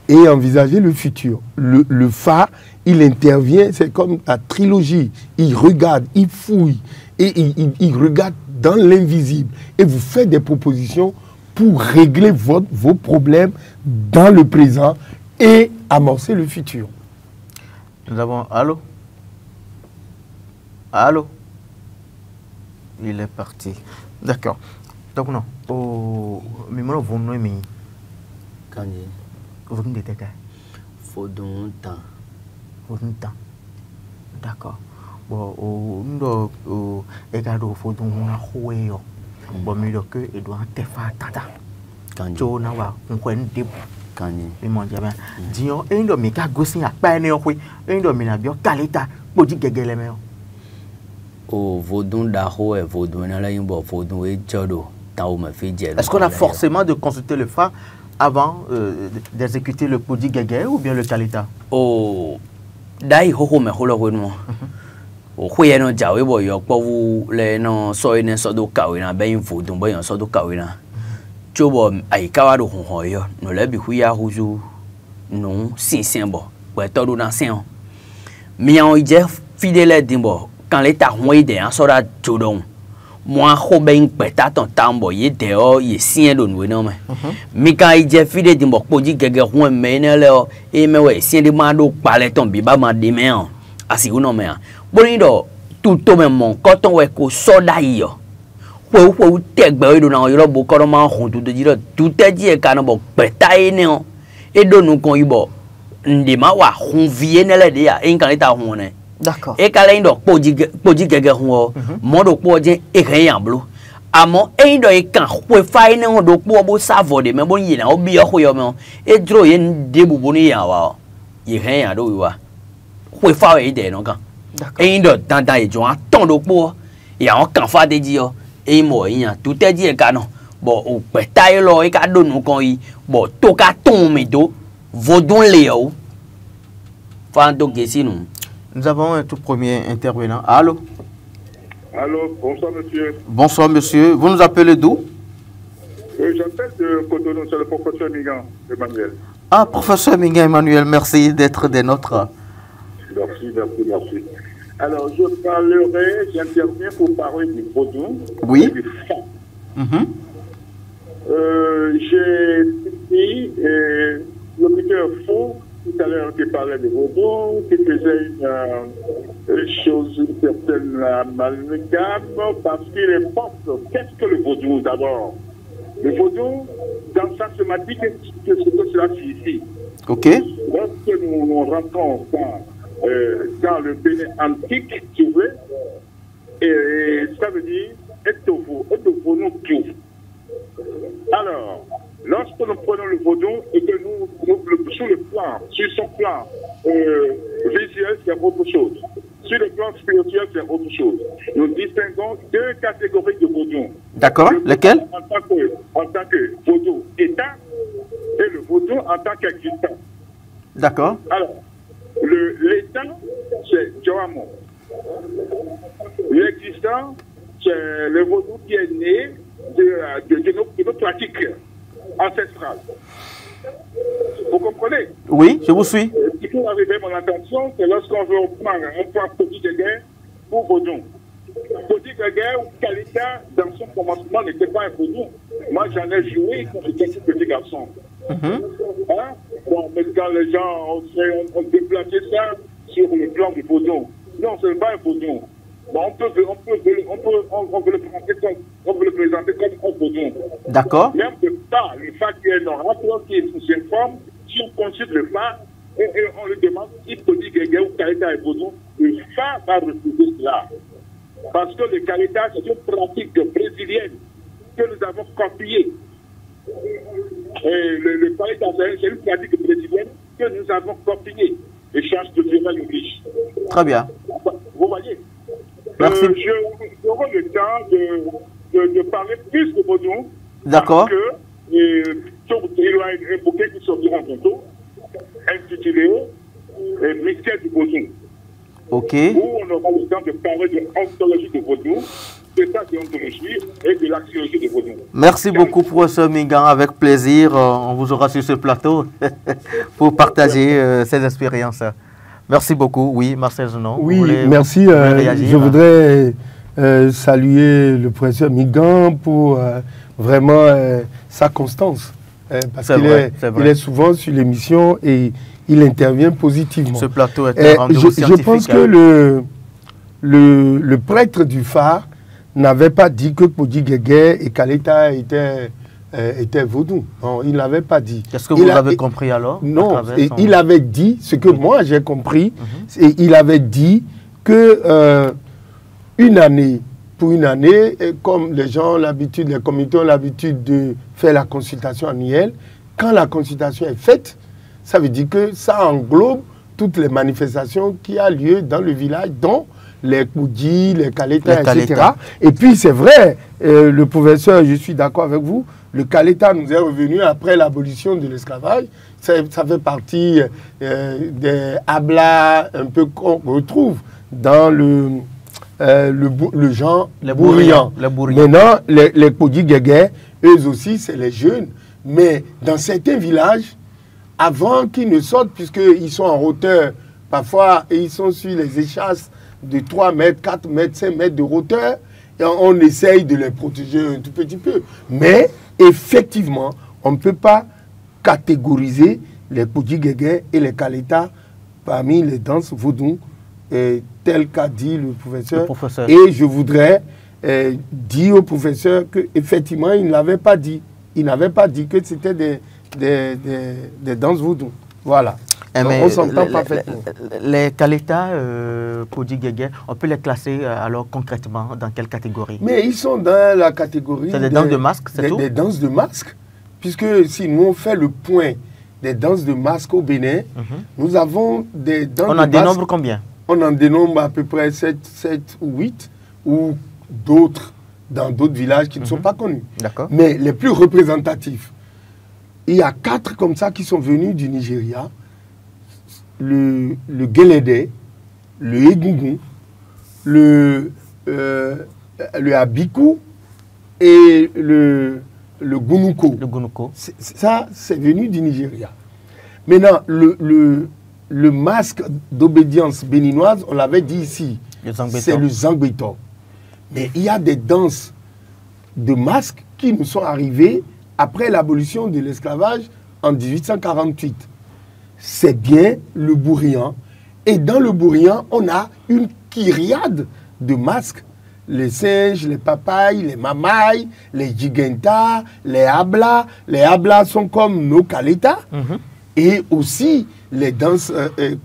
et envisager le futur. Le phare, il intervient, c'est comme la trilogie. Il regarde, il fouille et il regarde dans l'invisible et vous fait des propositions pour régler vos problèmes dans le présent et amorcer le futur. Nous avons... Allô? Allô? Il est parti. D'accord. Donc non. Au moment où vous nous aimez, quand vous nous dites que faut donc temps. Faut donc temps. D'accord. Bon, au égado faut donc on a joué. Bon, mais que il doit te faire tata. Quand tu n'as pas on connaît des quand il m'a dit ben disons un de mes gars gossin a pas né oui un de mes nabio kalita bodi gegele me o vodun daho et vodun na la yimbo vodun e jodo ta o me fait dire. Est-ce qu'on a forcément de consulter le phare avant d'exécuter le bodi gegele ou bien le kalita? Oh dai ho me ho lo wenu o khoye no jawe bo yo po wu le no so ene so do kawe na ben vodun bo yo so do kawe na Jobo ay kawado honhoyo no lebi huya huzu non sinsembo we todo na sen mi an ije fidèle dimbo quand l'état hoide en sora jodon moi ho ben peta ton tambo ye de o ye sien do no me mi kan ije fidèle dimbo poji gege ho menele o e mewe sien de ma do pale ton bi ba ma de me an asi uno me an bonido tout me mon coton we ko soda yo ou tegbe do na yo bo ko ma hon to jiro tout eji e kan bo peta ene o e do nu kon ibo ndi ma wa hon vie ne le dia e kan ta hon ne d'accord e ka le ndo poji gege hon o mo do po je e kan yan blu amo e ndo e kan po fa ene o do po bo savo de me bo yin na obi ho yo me e dro ye de bubu ni yan wa ye kan yan do wa po fa e de no kan e ndo tanta e jo a ton do po ya o kan fa de ji o et moi tout est dit canon bon au pétail là et cadeau nous quand il bon tout cas tombe do vaudon léo fanto que sinon nous avons un tout premier intervenant. Allô? Allô, bonsoir monsieur. Bonsoir monsieur, vous nous appelez d'où? J'appelle de Cotonou, c'est le professeur Nigan, Emmanuel. Ah, professeur Minga Emmanuel, merci d'être des nôtres. Merci. Alors, j'interviens pour parler du vaudou. Oui. Du fan. J'ai dit, l'auditeur faux, tout à l'heure, qui parlait de vaudou, qui faisait une chose, une certaine amalgame, parce qu'il est propre. Qu'est-ce que le vaudou, d'abord? Le vaudou, dans sa sématique, qu'est-ce que cela signifie? Ok. Lorsque nous rentrons dans le Bénin antique, tu veux, et ça veut dire Etovo nous tout. Alors, lorsque nous prenons le vaudou et que sur son plan visuel, c'est autre chose. Sur le plan spirituel, c'est autre chose. Nous distinguons deux catégories de vaudou. D'accord. Lesquelles? En tant que vaudou état et le vaudou en tant qu'existant. D'accord. Alors, l'état, c'est Joamo. L'existant, c'est le vaudou qui est né de nos pratiques ancestrales. Vous comprenez? Oui, je vous suis. Ce qui est arrivé, mon intention, c'est lorsqu'on veut prendre un point petit de guerre pour vaudou. Petit de guerre ou Kalita, dans son commencement, n'était pas un vaudou. Moi, j'en ai joué quand j'étais un petit garçon. Hein? Bon, mais quand les gens ont déplacé ça sur le plan du vaudou. Non, ce n'est pas un vaudou. Bon, on veut le présenter comme un vaudou. D'accord. Même le pas, le fa qui est normal, qui est sous une forme, si on consulte le fa, et on lui demande si Tony Guégué ou Kalita est vaudou, le fa va refuser cela. Parce que le Kalita, c'est une pratique brésilienne que nous avons copiée. Et le Kalita, c'est une pratique brésilienne que nous avons copiée. Échange culturel oblige. Très bien. Vous voyez? Merci. J'aurai le temps de parler plus de vaudou. D'accord. Parce que il y a un bouquet qui sortira bientôt, intitulé Mystère du vaudou. Ok. Où on aura le temps de parler de l'ontologie de vaudou, de sa déontologie et de l'axiologie de vaudou. Merci beaucoup, professeur Mingan. Avec plaisir, on vous aura sur ce plateau pour partager ces expériences. Merci beaucoup. Oui, Marcel Zenon. Oui, merci. Je voudrais saluer le professeur Mingan pour vraiment sa constance. Parce qu'il est souvent sur l'émission et il intervient positivement. Ce plateau est un rendez-vous scientifique. Je pense que le prêtre du phare n'avait pas dit que Podi Guégué et Kalita étaient vaudous. Non, il n'avait pas dit. Qu'est-ce que vous avez compris alors? Non, il avait dit, ce que moi j'ai compris, et il avait dit que pour une année, comme les gens ont l'habitude, les comités ont l'habitude de faire la consultation annuelle, quand la consultation est faite, ça veut dire que ça englobe toutes les manifestations qui ont lieu dans le village, dont les Koudji, les Kaleta, etc. Et puis c'est vrai, le professeur, je suis d'accord avec vous, le Kaleta nous est revenu après l'abolition de l'esclavage. Ça fait partie des hablas un peu qu'on retrouve dans le genre bourriant. Maintenant, les Koudji Guégué, eux aussi, c'est les jeunes. Mais dans certains villages, avant qu'ils ne sortent, puisqu'ils sont en hauteur, parfois, et ils sont sur les échasses de 3 mètres, 4 mètres, 5 mètres de hauteur, et on essaye de les protéger un tout petit peu. Mais, effectivement, on ne peut pas catégoriser les Koudji Guégué et les Kaleta parmi les danses vaudou, tel qu'a dit le professeur. Et je voudrais dire au professeur qu'effectivement, il ne l'avait pas dit. Il n'avait pas dit que c'était des danses vaudou. Voilà. On s'entend parfaitement. Les Kaleta, Koudji Guégué, on peut les classer alors concrètement dans quelle catégorie? Mais ils sont dans la catégorie... C'est des danses de masque, c'est tout? Des danses de masque. Puisque si nous on fait le point des danses de masque au Bénin, nous avons des danses de masque... On en dénombre combien? On en dénombre à peu près 7 ou 8, ou d'autres dans d'autres villages qui ne sont pas connus. Mais les plus représentatifs, il y a 4 comme ça qui sont venus du Nigeria. Le Guélédé, le Egungun, le Abikou et le Gunuko. Le Gunuko. Ça, c'est venu du Nigeria. Maintenant, le masque d'obédience béninoise, on l'avait dit ici, c'est le zangbeto. Mais il y a des danses de masques qui nous sont arrivées après l'abolition de l'esclavage en 1848. C'est bien le bourrian. Et dans le bourrian, on a une kyriade de masques. Les singes, les papayes, les mamailles, les giganta, les hablas. Les hablas sont comme nos kaletas. Et aussi, les danses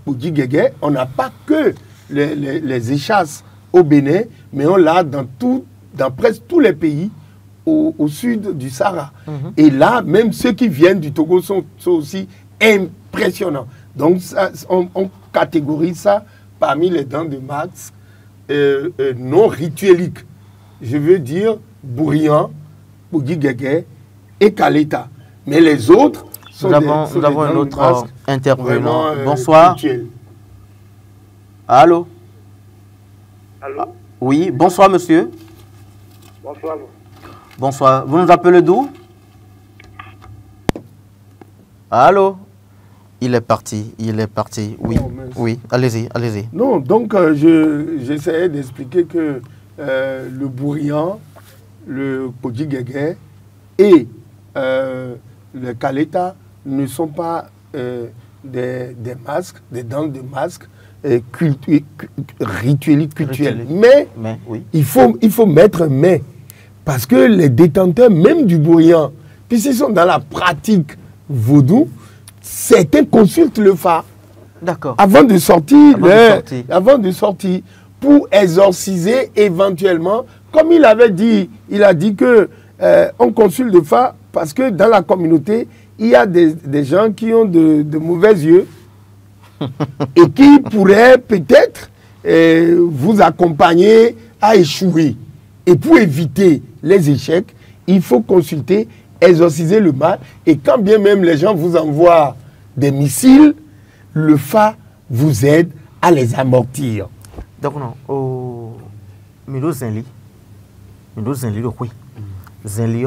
Podji-Guégué, on n'a pas que les échasses au Bénin, mais on l'a dans presque tous les pays au sud du Sahara. Et là, même ceux qui viennent du Togo sont aussi impressionnants. Donc, ça, on catégorise ça parmi les danses de masques non ritueliques. Je veux dire Bourrian, Podji-Guégué et Kaleta. Mais les autres, nous avons un autre intervenant. Bonsoir. Allô? Allô? Oui, bonsoir monsieur. Bonsoir. Bonsoir. Vous nous appelez d'où? Allô? Il est parti, oui. Oh, oui, allez-y. Non, donc j'essayais d'expliquer que le Bourrian, le Podji-Guégué et le Kaleta ne sont pas des masques, des danses de masques ritueliques, cultuelles. Mais oui. il faut mettre mais. Parce que les détenteurs, même du Bourrian, puisqu'ils sont dans la pratique vaudou, certains consultent le Fa. D'accord. Avant de sortir, pour exorciser éventuellement, comme il avait dit, il a dit que on consulte le Fa parce que dans la communauté, il y a des gens qui ont de mauvais yeux et qui pourraient peut-être vous accompagner à échouer. Et pour éviter les échecs, il faut consulter, exorciser le mal. Et quand bien même les gens vous envoient des missiles, le Fa vous aide à les amortir. Donc non, au milieu Zenli, le oui, Zenli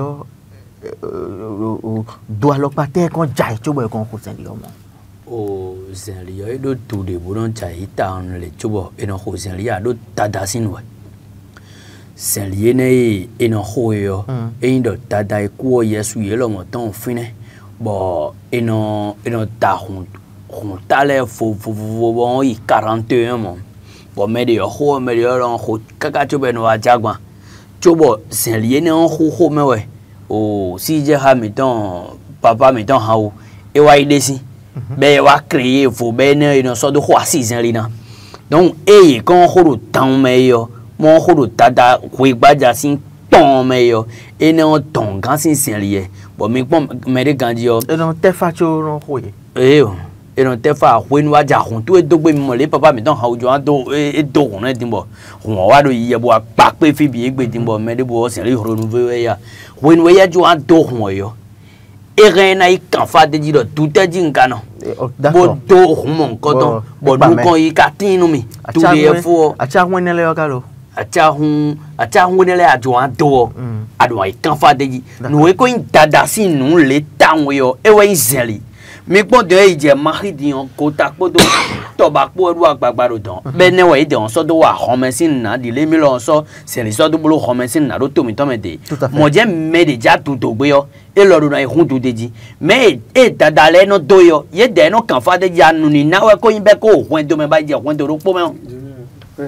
doit le pater qu'on jaille tu vois qu'on Zenli au Zenli il doit tout de bon jaille dans les tubo et non au Zenli a doit tadasin ouais. Zenli ne et non hoyo et il doit tadai quoi yesu yelo montant fine bon et non ta on t'allait faut bon il 41 mon bon mais de ho mais de l'on ho kaka tu ben wa jagwa tubo Zenli ne on ho mais ouais oh si j'ai mettons papa mettons haou et wa idesi ben wa créer faut ben une sorte de roi 6 ans là donc et quand on le temps meilleur mon ho tada ko igbaja sin ton meilleur et non ton quand c'est lié bon mais de gandio et non te facho non hoye et non te fa when wa ja hon to do gbe mo le papa mettons haou jo do et do on est dimbo on wa do yi bo pa pe fi bi gbe dimbo mais de bo c'est le renouveler ya when we ya jo do hon yo et rien à y canfa de dire tout est dit ngano bo do hon ko bo du kon yi ka tin no mi tout les fo acha won le okalo acha hun le ajo do adwa y canfa de dit nous e ko dada si nous le temps yo e we zeli mi pon de e je mari di on ko ta po do to ba po do agbagba do don be ne we de on so do wa homesin na di le mi lo so c'est les so do bolo homesin na do to mi to me de mo je me de ja tu to gbe yo e lo do na e hun tu de ji me e dada le no do yo ye de no kan fa de ja nu ni na we ko yin be ko hwen do me ba je hwen do ro po me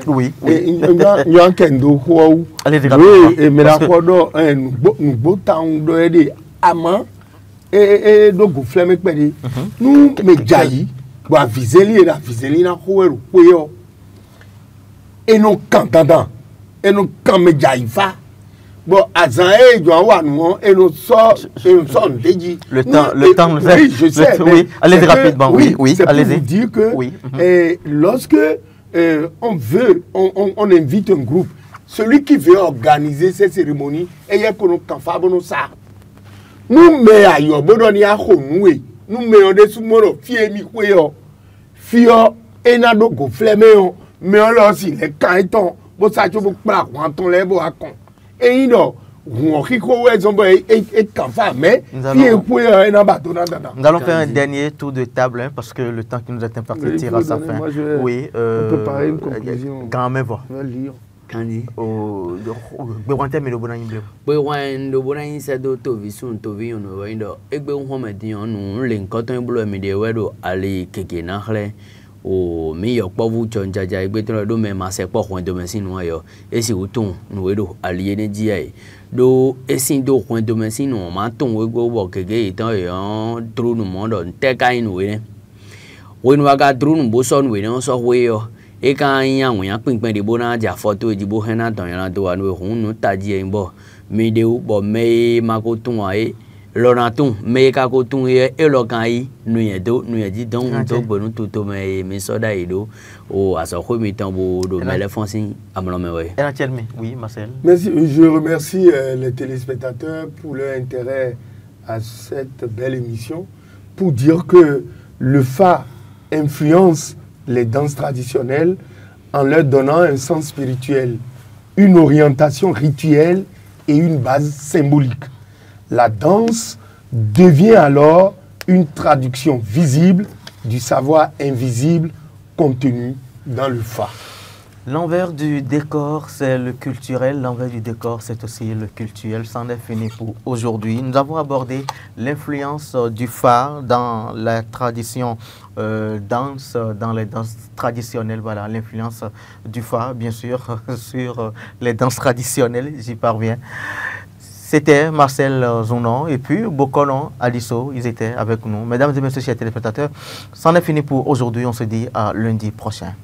oui y a kendo ho et me la ko do nu bo taun do e de ama et donc flemme pedi nous me jayi bo avizeli na hoeru peyo et non cantant et non quand me jayi fa bon azan e jo wa nu et non so deji le temps oui je sais oui allez rapidement oui allez-y pour dire que oui lorsque on invite un groupe, celui qui veut organiser ces cérémonies et y a qu'on fa bono ça nous me ayo bodo ni a honwe nous me on de sumoro fie mi kweyo fio enado go fleme o me on lo si le kaiton bo sa cho bo pra kwan ton le bo akon e yin do Nous allons faire un dernier tour de table hein, parce que le temps qui nous est imparti tire à sa fin. Oui, on peut parler une conclusion. Grand-mère va. Kandi. Bewante mi lobo na yimble. Bewan lobo na yin se do to visun to vi ono wa indo. Egbe ho me din onu le nkan ton bulo mi de wedo ali keke na khle. O mi yo po vu chon jaja egbe to do me ma se po hon do me sinu ayo. Esi utun nu wedo ali ene ji ai. Do esin do hon do me sinu ma ton we go wo keke itan yo tru nu mo do te kai nu we ne. We nu ga tru nu bo so nu we ne so we yo. Et quand il y a un peu de bonheur, il y a photo de bonheur dans la toile, nous t'adis un bon, mais de où bon, mais ma coton aïe, l'onaton, mais qu'à coton et l'ocaï, nous y a deux, nous y a dit donc bon tout mais soda et d'eau, ou à ce remettant de l'éléphant à me oui, Marcel. Merci, je remercie les téléspectateurs pour leur intérêt à cette belle émission, pour dire que le Fa influence les danses traditionnelles en leur donnant un sens spirituel, une orientation rituelle et une base symbolique. La danse devient alors une traduction visible du savoir invisible contenu dans le Fa. L'envers du décor, c'est le culturel. L'envers du décor, c'est aussi le culturel. C'en est fini pour aujourd'hui. Nous avons abordé l'influence du Fa dans la tradition danse, dans les danses traditionnelles. Voilà, l'influence du Fa, bien sûr, sur les danses traditionnelles. J'y parviens. C'était Marcel Zounon et puis Bokonon Alisso. Ils étaient avec nous. Mesdames et messieurs, chers téléspectateurs, c'en est fini pour aujourd'hui. On se dit à lundi prochain.